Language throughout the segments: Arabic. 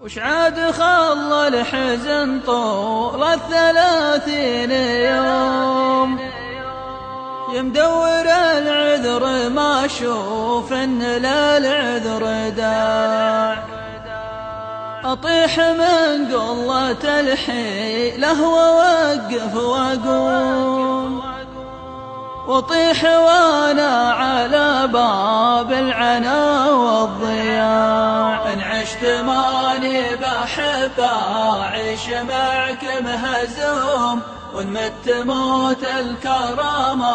وش عاد خلى الحزن طول 30 يوم، يمدور العذر ما اشوف ان للعذر داع، اطيح من قلة الحيلة واوقف واقوم، واطيح وانا على باب العنا والضياع. ان عشت ماني بحب اعيش معك مهزوم، وان مت موت الكرامة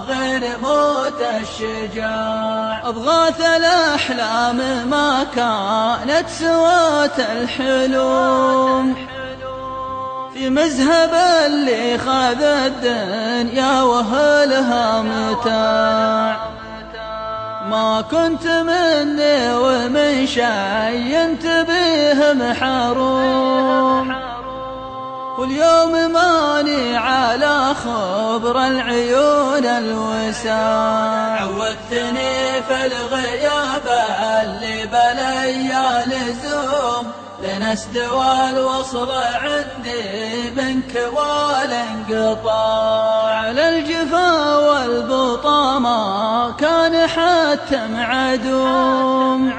غير موت الشجاع. اضغاث الاحلام ما كانت سوات الحلوم، في مذهب اللي خذ الدنيا وهلها متاع. ما كنت مني ومن شي انتبه محروم، واليوم ماني على خبر العيون الوساع. عودتني في الغياب اللي بليا لزوم، لن استوى الوصل عندي منك والانقطاع. على الجفا والبطا ما كان حتى معدوم،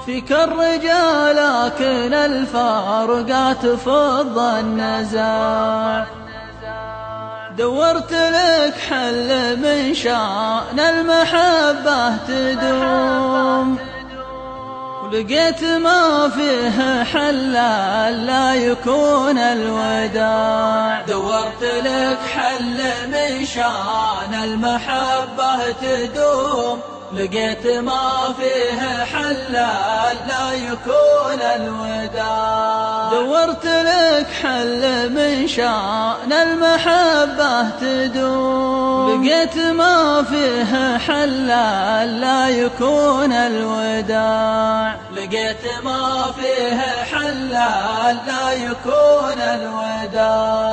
فيك الرجال لكن الفارقات فض النزاع. دورت لك حل من شان المحبة تدوم، ولقيت ما فيه حل لا يكون الوداع. دورت لك حل من شان المحبة تدوم، لقيت ما فيه حل لا يكون الوداع. دورت لك حل من شان المحبة تدوم، لقيت ما فيه حل لا يكون الوداع. لقيت ما فيه حل لا يكون الوداع.